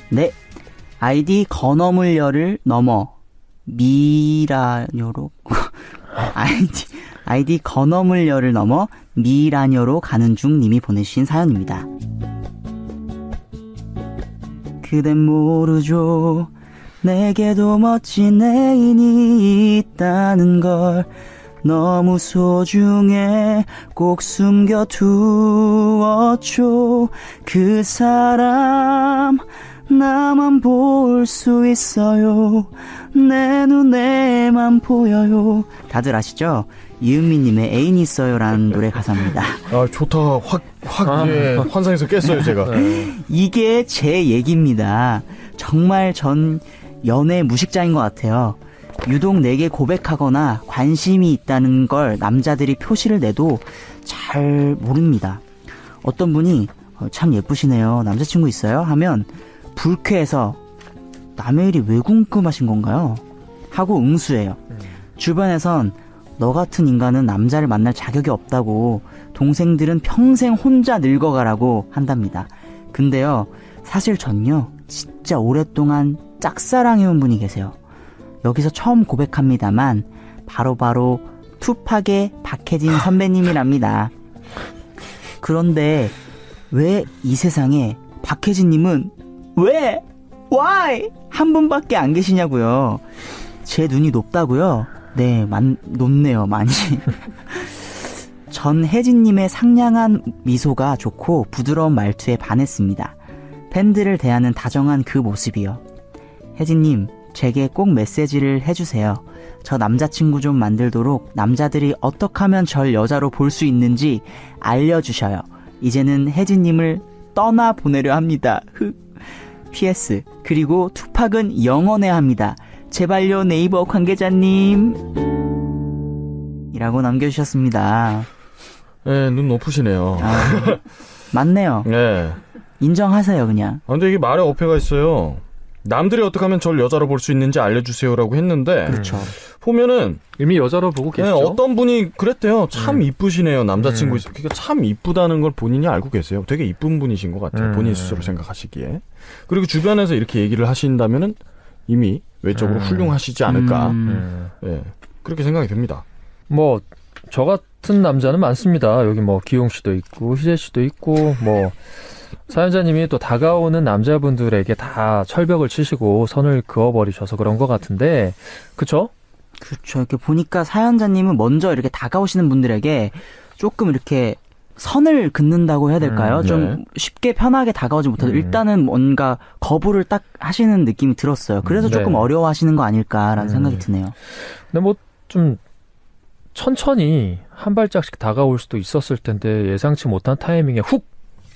네. 아이디 건어물녀를 넘어 미라녀로 아이디 건어물녀를 넘어 미라녀로 가는 중 님이 보내주신 사연입니다. 그댄 모르죠. 내게도 멋진 애인이 있다는 걸. 너무 소중해 꼭 숨겨두었죠. 그 사람 나만 볼 수 있어요. 내 눈에만 보여요. 다들 아시죠? 이은미님의 애인이 있어요라는 노래 가사입니다. 아 좋다. 확 예, 환상에서 깼어요 제가. 이게 제 얘기입니다. 정말 전 연애 무식자인 것 같아요. 유독 내게 고백하거나 관심이 있다는 걸 남자들이 표시를 내도 잘 모릅니다. 어떤 분이 참 예쁘시네요. 남자친구 있어요? 하면 불쾌해서 남의 일이 왜 궁금하신 건가요? 하고 응수해요. 주변에선 너 같은 인간은 남자를 만날 자격이 없다고, 동생들은 평생 혼자 늙어가라고 한답니다. 근데요, 사실 전요 진짜 오랫동안 짝사랑해온 분이 계세요. 여기서 처음 고백합니다만 바로 투팍의 박혜진 선배님이랍니다. 그런데 왜 이 세상에 박혜진님은 왜? Why? 한 분밖에 안 계시냐고요. 제 눈이 높다고요? 네, 높네요, 많이. 전 혜진님의 상냥한 미소가 좋고 부드러운 말투에 반했습니다. 팬들을 대하는 다정한 그 모습이요. 혜진님, 제게 꼭 메시지를 해주세요. 저 남자친구 좀 만들도록 남자들이 어떻게 하면 절 여자로 볼 수 있는지 알려주셔요. 이제는 혜진님을 떠나보내려 합니다. PS. 그리고 투팍은 영원해야 합니다. 제발요, 네이버 관계자님. 이라고 남겨주셨습니다. 네, 눈 높으시네요. 맞네요. 네. 인정하세요, 그냥. 근데 이게 말에 어폐가 있어요. 남들이 어떻게 하면 절 여자로 볼 수 있는지 알려주세요라고 했는데, 그렇죠. 보면은 이미 여자로 보고 계시죠. 네, 어떤 분이 그랬대요. 참 이쁘시네요. 남자친구 있어. 그러니까 참 이쁘다는 걸 본인이 알고 계세요. 되게 이쁜 분이신 것 같아요. 본인 스스로 생각하시기에. 그리고 주변에서 이렇게 얘기를 하신다면은 이미 외적으로 훌륭하시지 않을까. 네, 그렇게 생각이 됩니다. 뭐 저 같은 남자는 많습니다. 여기 뭐 기용 씨도 있고 희재 씨도 있고 뭐 사연자님이 또 다가오는 남자분들에게 다 철벽을 치시고 선을 그어버리셔서 그런 것 같은데, 그쵸? 그렇죠. 이렇게 보니까 사연자님은 먼저 이렇게 다가오시는 분들에게 조금 이렇게 선을 긋는다고 해야 될까요? 좀 쉽게 편하게 다가오지 못해도 일단은 뭔가 거부를 딱 하시는 느낌이 들었어요. 그래서 조금 어려워하시는 거 아닐까라는 생각이 드네요. 근데 뭐 좀 천천히 한 발짝씩 다가올 수도 있었을 텐데 예상치 못한 타이밍에 훅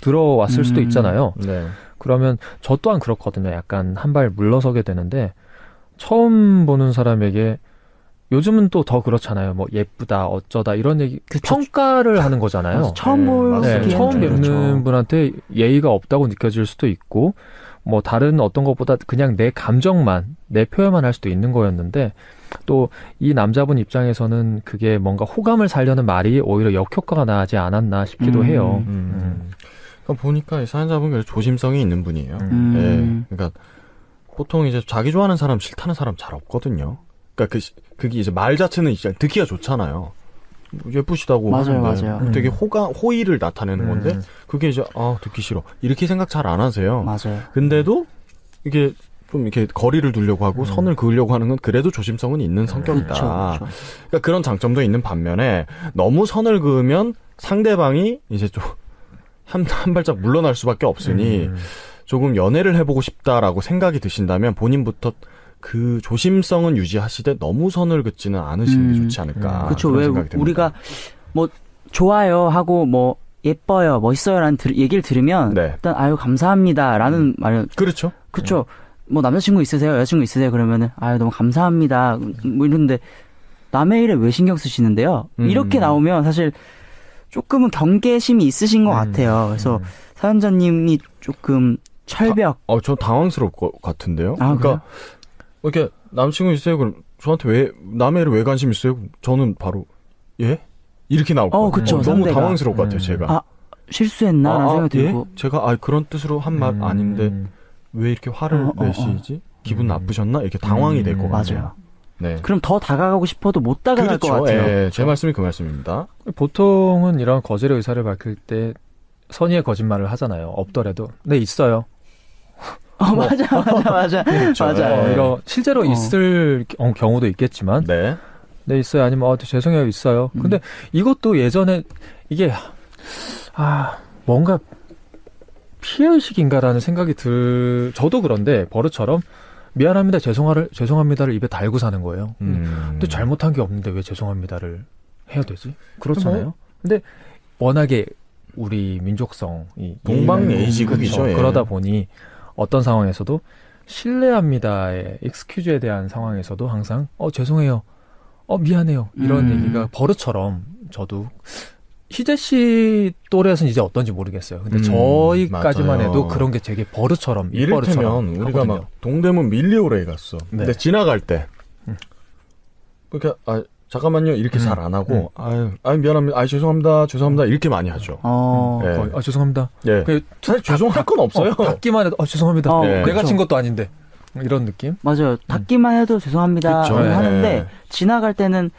들어왔을 수도 있잖아요. 네. 그러면 저 또한 그렇거든요. 약간 한 발 물러서게 되는데, 처음 보는 사람에게 요즘은 또 더 그렇잖아요. 뭐 예쁘다, 어쩌다 이런 얘기, 그쵸. 평가를 하는 거잖아요. 맞아, 처음 보기에는 처음 뵙는 그렇죠. 분한테 예의가 없다고 느껴질 수도 있고, 뭐 다른 어떤 것보다 그냥 내 감정만, 내 표현만 할 수도 있는 거였는데, 또 이 남자분 입장에서는 그게 뭔가 호감을 살려는 말이 오히려 역효과가 나지 않았나 싶기도 해요. 그러니까 보니까 이 사연자분 그래도 조심성이 있는 분이에요. 네. 그러니까 보통 이제 자기 좋아하는 사람 싫다는 사람 잘 없거든요. 그러니까 그게 이제 말 자체는 이제 듣기가 좋잖아요. 예쁘시다고 맞아요, 하는데 맞아요. 되게 호의를 나타내는 건데 그게 이제 듣기 싫어 이렇게 생각 잘 안 하세요. 맞아요. 근데도 이게 좀 이렇게 거리를 두려고 하고 선을 그으려고 하는 건 그래도 조심성은 있는 성격이다. 그렇죠. 그러니까 그런 장점도 있는 반면에 너무 선을 그으면 상대방이 이제 좀 한 발짝 물러날 수밖에 없으니 조금 연애를 해보고 싶다라고 생각이 드신다면 본인부터 그 조심성은 유지하시되 너무 선을 긋지는 않으시는 게 좋지 않을까. 그렇죠. 왜 우리가 뭐 좋아요 하고 뭐 예뻐요, 멋있어요라는 얘기를 들으면 네. 일단 아유 감사합니다라는 말을 그렇죠. 그렇죠. 뭐 남자친구 있으세요, 여자친구 있으세요 그러면은 아유 너무 감사합니다 뭐 이런데 남의 일에 왜 신경 쓰시는데요? 이렇게 나오면 사실 조금은 경계심이 있으신 것 같아요. 그래서 사연자님이 조금 철벽. 저 당황스러울 것 같은데요. 아, 그러니까 이렇게 남친구 있어요. 그럼 저한테 왜 남의 일에 왜 관심 있어요? 저는 바로 예 이렇게 나올 것 같아요. 그쵸, 너무 상대가. 당황스러울 것 같아요. 제가. 실수했나라는 생각이 예? 들고. 제가 그런 뜻으로 한 말 아닌데 왜 이렇게 화를 내시지? 기분 나쁘셨나? 이렇게 당황이 될 것 같아요. 맞아요. 네. 그럼 더 다가가고 싶어도 못 다가갈 것 같아요. 예, 제 말씀이 그 말씀입니다. 보통은 이런 거절의 의사를 밝힐 때 선의의 거짓말을 하잖아요. 없더라도 네 있어요. 맞아. 그렇죠. 맞아요. 네. 이런 실제로 있을 경우도 있겠지만 네. 네 있어요. 아니면 죄송해요 있어요. 근데 이것도 예전에 이게 뭔가 피해의식인가라는 생각이 저도 그런데 버릇처럼 미안합니다, 죄송합니다를 입에 달고 사는 거예요. 근데 잘못한 게 없는데 왜 죄송합니다를 해야 되지? 그렇잖아요. 근데 워낙에 우리 민족성이 동방예의지국이죠. 예. 그러다 보니 어떤 상황에서도 신뢰합니다의 익스큐즈에 대한 상황에서도 항상 죄송해요, 미안해요 이런 얘기가 버릇처럼 저도 희재 씨 또래에서는 이제 어떤지 모르겠어요. 근데 저희까지만 맞아요. 해도 그런 게 되게 버릇처럼 이를테면 우리가 하거든요. 막 동대문 밀리오레에 갔어. 네. 근데 지나갈 때 그러니까 잠깐만요 이렇게 잘 안 하고 아유 미안합니다. 죄송합니다 이렇게 많이 하죠. 네. 거의, 죄송합니다. 예. 사실 죄송할 건 없어요. 닫기만 해도 죄송합니다. 네. 내가 그쵸. 친 것도 아닌데 이런 느낌. 맞아요. 닫기만 해도 죄송합니다 그쵸. 하는데 네. 지나갈 때는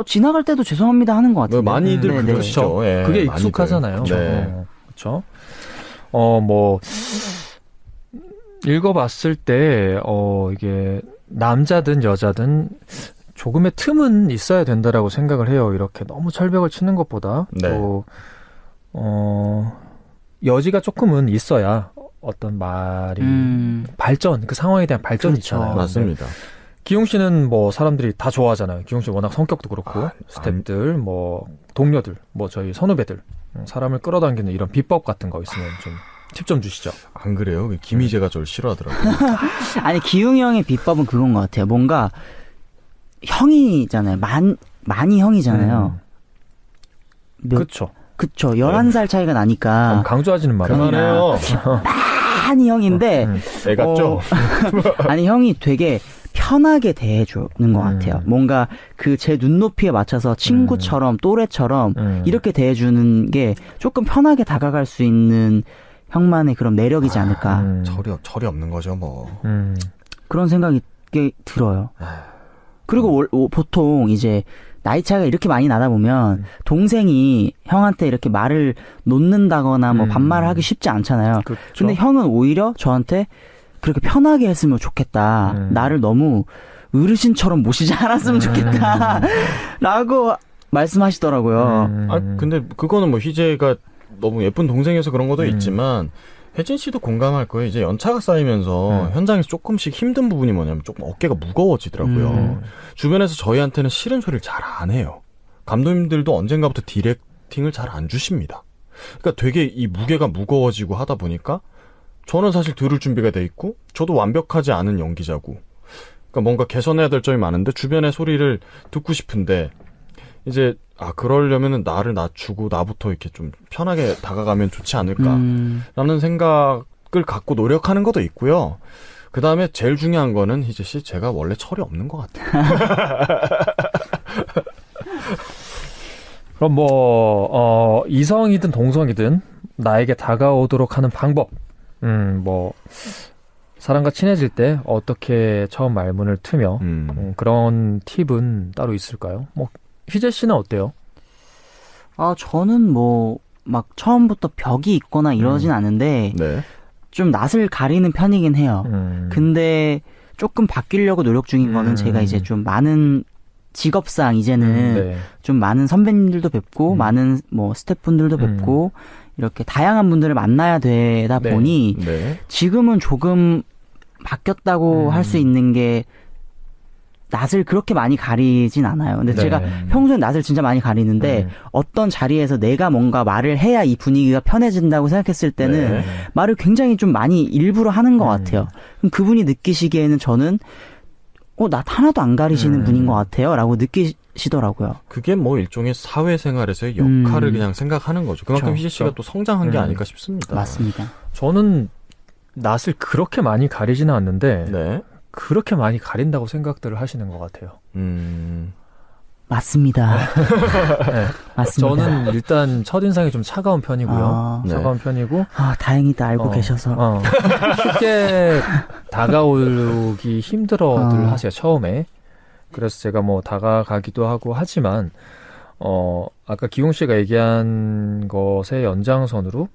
지나갈 때도 죄송합니다 하는 것 같아요. 많이들 네네. 그러시죠. 예, 그게 많이들. 익숙하잖아요. 네. 그렇죠. 뭐 읽어봤을 때 이게 남자든 여자든 조금의 틈은 있어야 된다라고 생각을 해요. 이렇게 너무 철벽을 치는 것보다 네. 또 여지가 조금은 있어야 어떤 말이 발전, 그 상황에 대한 발전이 그렇죠. 있잖아요. 맞습니다. 기용 씨는 뭐 사람들이 다 좋아하잖아요. 기용 씨 워낙 성격도 그렇고 스태프들, 뭐 동료들, 뭐 저희 선후배들 사람을 끌어당기는 이런 비법 같은 거 있으면 좀 팁 좀 주시죠. 안 그래요? 김희재가 저를 싫어하더라고요. 아니 기웅이 형의 비법은 그건 것 같아요. 뭔가 형이잖아요. 많이 형이잖아요. 그렇죠. 그쵸. 11살 차이가 나니까 강조하지는 말아요. 그만해요. 많이 형인데 애 같죠? 아니 형이 되게 편하게 대해주는 것 같아요. 뭔가 그 제 눈높이에 맞춰서 친구처럼 또래처럼 이렇게 대해주는 게 조금 편하게 다가갈 수 있는 형만의 그런 매력이지 않을까. 철이 없는 거죠, 뭐. 그런 생각이 꽤 들어요. 그리고 보통 이제 나이 차이가 이렇게 많이 나다 보면 동생이 형한테 이렇게 말을 놓는다거나 뭐 반말을 하기 쉽지 않잖아요. 그렇죠. 근데 형은 오히려 저한테 그렇게 편하게 했으면 좋겠다. 나를 너무 어르신처럼 모시지 않았으면 좋겠다. 라고 말씀하시더라고요. 근데 그거는 뭐 희재가 너무 예쁜 동생이어서 그런 것도 있지만 혜진 씨도 공감할 거예요. 이제 연차가 쌓이면서 현장에서 조금씩 힘든 부분이 뭐냐면 조금 어깨가 무거워지더라고요. 주변에서 저희한테는 싫은 소리를 잘 안 해요. 감독님들도 언젠가부터 디렉팅을 잘 안 주십니다. 그러니까 되게 이 무게가 무거워지고 하다 보니까 저는 사실 들을 준비가 돼 있고 저도 완벽하지 않은 연기자고 그러니까 뭔가 개선해야 될 점이 많은데 주변의 소리를 듣고 싶은데 이제 그러려면은 나를 낮추고 나부터 이렇게 좀 편하게 다가가면 좋지 않을까라는 생각을 갖고 노력하는 것도 있고요. 그 다음에 제일 중요한 거는 희재 씨 제가 원래 철이 없는 것 같아요. 그럼 뭐 이성이든 동성이든 나에게 다가오도록 하는 방법, 뭐 사람과 친해질 때 어떻게 처음 말문을 트며 그런 팁은 따로 있을까요? 뭐 희재 씨는 어때요? 저는 뭐 막 처음부터 벽이 있거나 이러진 않은데 네. 좀 낯을 가리는 편이긴 해요. 근데 조금 바뀌려고 노력 중인 거는 제가 이제 좀 많은 직업상 이제는 네. 좀 많은 선배님들도 뵙고 많은 뭐 스태프분들도 뵙고 이렇게 다양한 분들을 만나야 되다 네. 보니 네. 지금은 조금 바뀌었다고 할 수 있는 게 낯을 그렇게 많이 가리진 않아요. 근데 네. 제가 평소에 낯을 진짜 많이 가리는데 어떤 자리에서 내가 뭔가 말을 해야 이 분위기가 편해진다고 생각했을 때는 네. 말을 굉장히 좀 많이 일부러 하는 것 같아요. 그럼 그분이 느끼시기에는 저는 낯 하나도 안 가리시는 분인 것 같아요. 라고 느끼시더라고요. 그게 뭐 일종의 사회생활에서의 역할을 그냥 생각하는 거죠. 그만큼 그렇죠. 희재 씨가 또 성장한 게 아닐까 싶습니다. 맞습니다. 저는 낯을 그렇게 많이 가리지는 않는데 네. 그렇게 많이 가린다고 생각들을 하시는 것 같아요. 맞습니다. 네. 맞습니다. 저는 일단 첫인상이 좀 차가운 편이고요. 네. 차가운 편이고. 다행이다. 알고 계셔서. 쉽게 다가오기 힘들어들 하세요, 처음에. 그래서 제가 뭐 다가가기도 하고 하지만, 아까 기용 씨가 얘기한 것의 연장선으로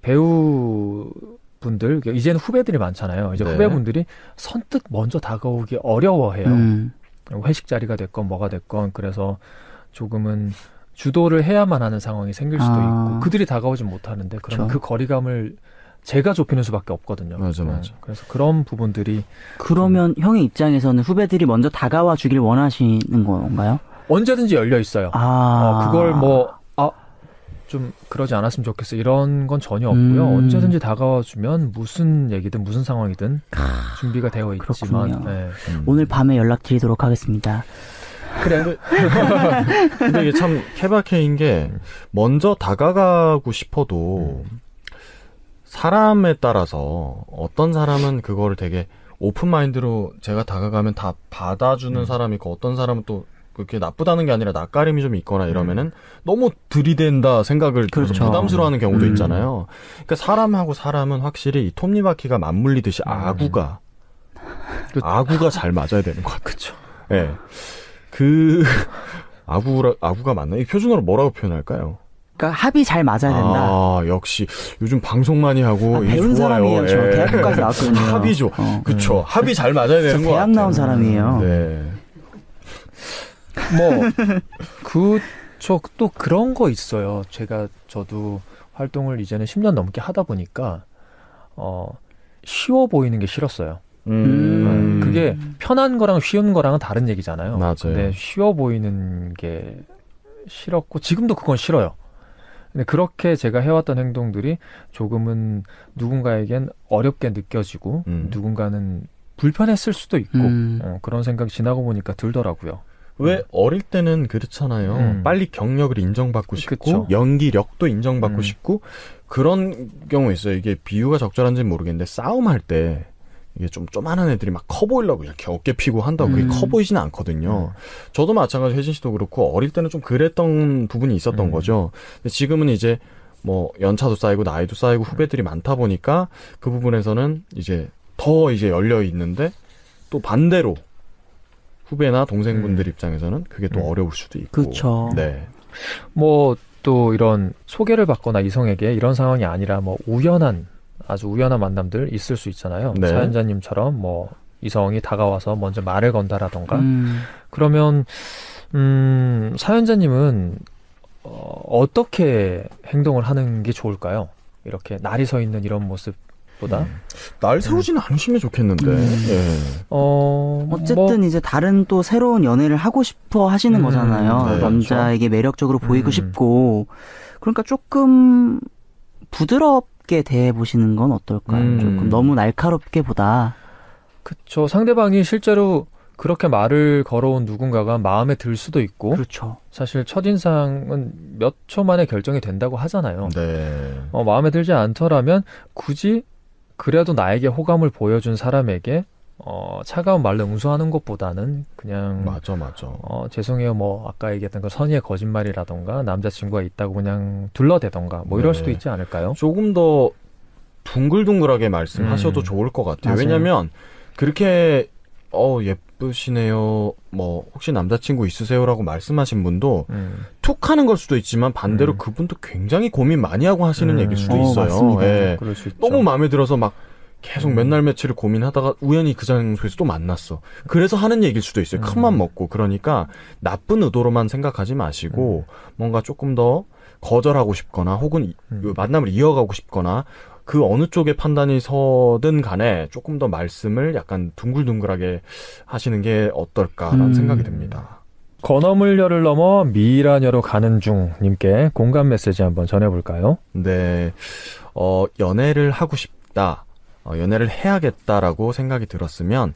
배우분들, 이제는 후배들이 많잖아요. 이제 네. 후배분들이 선뜻 먼저 다가오기 어려워해요. 회식 자리가 됐건 뭐가 됐건. 그래서 조금은 주도를 해야만 하는 상황이 생길 수도 있고, 그들이 다가오지 못하는데, 그러면 그 거리감을 제가 좁히는 수밖에 없거든요. 맞아. 그래서 그런 부분들이. 그러면 형의 입장에서는 후배들이 먼저 다가와 주길 원하시는 건가요? 언제든지 열려 있어요. 그걸 좀 그러지 않았으면 좋겠어. 이런 건 전혀 없고요. 언제든지 다가와 주면 무슨 얘기든 무슨 상황이든 준비가 되어 있지만. 그렇군요. 네. 오늘 밤에 연락드리도록 하겠습니다. 그래. 근데 이게 참 케바케인 게 먼저 다가가고 싶어도 사람에 따라서 어떤 사람은 그거를 되게 오픈 마인드로 제가 다가가면 다 받아주는 사람이 있고 어떤 사람은 또 그렇게 나쁘다는 게 아니라 낯가림이 좀 있거나 이러면은 너무 들이댄다 생각을 그렇죠. 부담스러워하는 경우도 있잖아요. 그러니까 사람하고 사람은 확실히 이 톱니바퀴가 맞물리듯이 아구가 잘 맞아야 되는 것 같아요. 그렇죠. 예. 아구가 맞나? 이 표준어로 뭐라고 표현할까요? 그러니까 합이 잘 맞아야 된다. 역시 요즘 방송 많이 하고 배운 좋아요. 사람이에요. 저 대학교까지 나왔거든요. 합이죠. 그쵸. 합이 잘 맞아야 되는 거 같아요. 대학 나온 사람이에요. 네. 또 그런 거 있어요. 저도 활동을 이제는 10년 넘게 하다 보니까, 쉬워 보이는 게 싫었어요. 그게 편한 거랑 쉬운 거랑은 다른 얘기잖아요. 맞아요. 근데 쉬워 보이는 게 싫었고, 지금도 그건 싫어요. 근데 그렇게 제가 해왔던 행동들이 조금은 누군가에겐 어렵게 느껴지고, 누군가는 불편했을 수도 있고, 그런 생각이 지나고 보니까 들더라고요. 왜 어릴 때는 그렇잖아요. 빨리 경력을 인정받고 싶고 그쵸. 연기력도 인정받고 싶고 그런 경우 있어요. 이게 비유가 적절한지는 모르겠는데 싸움할 때 이게 좀 조만한 애들이 막 커 보이려고 이렇게 어깨 피고 한다고 그게 커 보이지는 않거든요. 저도 마찬가지 혜진 씨도 그렇고 어릴 때는 좀 그랬던 부분이 있었던 거죠. 근데 지금은 이제 뭐 연차도 쌓이고 나이도 쌓이고 후배들이 많다 보니까 그 부분에서는 이제 더 이제 열려 있는데 또 반대로 후배나 동생분들 입장에서는 그게 또 어려울 수도 있고. 그렇죠. 네. 또 이런 소개를 받거나 이성에게 이런 상황이 아니라 아주 우연한 만남들 있을 수 있잖아요. 네. 사연자님처럼 이성이 다가와서 먼저 말을 건다라던가. 그러면 사연자님은 어떻게 행동을 하는 게 좋을까요? 이렇게 날이 서 있는 이런 모습보다 날 세우지는 않으시면 좋겠는데. 예. 어쨌든 이제 다른 또 새로운 연애를 하고 싶어 하시는 거잖아요. 네, 남자에게 매력적으로 보이고 싶고. 그러니까 조금 부드럽게 대해보시는 건 어떨까요? 조금 너무 날카롭게 보다. 그쵸. 상대방이 실제로 그렇게 말을 걸어온 누군가가 마음에 들 수도 있고. 그렇죠. 사실 첫인상은 몇 초 만에 결정이 된다고 하잖아요. 네. 마음에 들지 않더라면 굳이 그래도 나에게 호감을 보여준 사람에게 차가운 말로 응수하는 것보다는 그냥 맞아. 죄송해요 아까 얘기했던 그 선의의 거짓말이라던가 남자친구가 있다고 그냥 둘러대던가 이럴 수도 있지 않을까요? 조금 더 둥글둥글하게 말씀하셔도 좋을 것 같아요. 맞아요. 왜냐면 그렇게 예쁘시네요. 혹시 남자친구 있으세요라고 말씀하신 분도 툭 하는 걸 수도 있지만 반대로 그분도 굉장히 고민 많이 하고 하시는 얘기일 수도 있어요. 맞습니다. 예. 그럴 수 있죠. 너무 마음에 들어서 막 계속 몇 날 며칠을 고민하다가 우연히 그 장소에서 또 만났어. 그래서 하는 얘기일 수도 있어요. 큰맘 먹고. 그러니까 나쁜 의도로만 생각하지 마시고 뭔가 조금 더 거절하고 싶거나 혹은 만남을 이어가고 싶거나 그 어느 쪽에 판단이 서든 간에 조금 더 말씀을 약간 둥글둥글하게 하시는 게 어떨까라는 생각이 듭니다. 건어물려를 넘어 미라녀로 가는 중 님께 공감 메시지 한번 전해볼까요? 네. 연애를 하고 싶다. 연애를 해야겠다라고 생각이 들었으면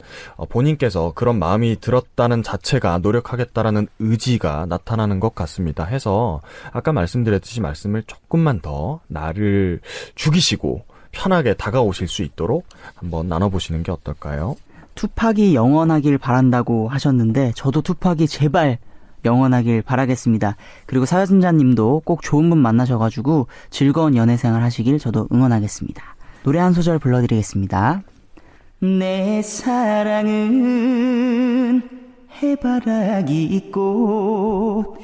본인께서 그런 마음이 들었다는 자체가 노력하겠다라는 의지가 나타나는 것 같습니다. 해서 아까 말씀드렸듯이 말씀을 조금만 더 나를 죽이시고 편하게 다가오실 수 있도록 한번 나눠보시는 게 어떨까요? 투팍이 영원하길 바란다고 하셨는데 저도 투팍이 제발 영원하길 바라겠습니다. 그리고 사연자님도 꼭 좋은 분 만나셔가지고 즐거운 연애생활 하시길 저도 응원하겠습니다. 노래 한 소절 불러드리겠습니다. 내 사랑은 해바라기 꽃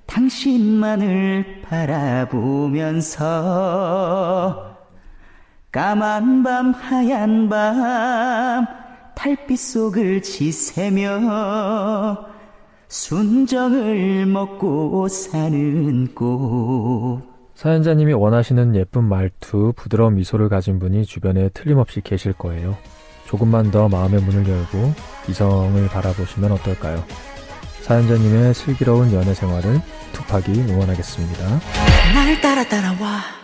당신만을 바라보면서 까만 밤 하얀 밤 달빛 속을 지새며 순정을 먹고 사는 꽃. 사연자님이 원하시는 예쁜 말투, 부드러운 미소를 가진 분이 주변에 틀림없이 계실 거예요. 조금만 더 마음의 문을 열고 이성을 바라보시면 어떨까요? 사연자님의 슬기로운 연애 생활을 투팍이 응원하겠습니다. 날 따라 따라와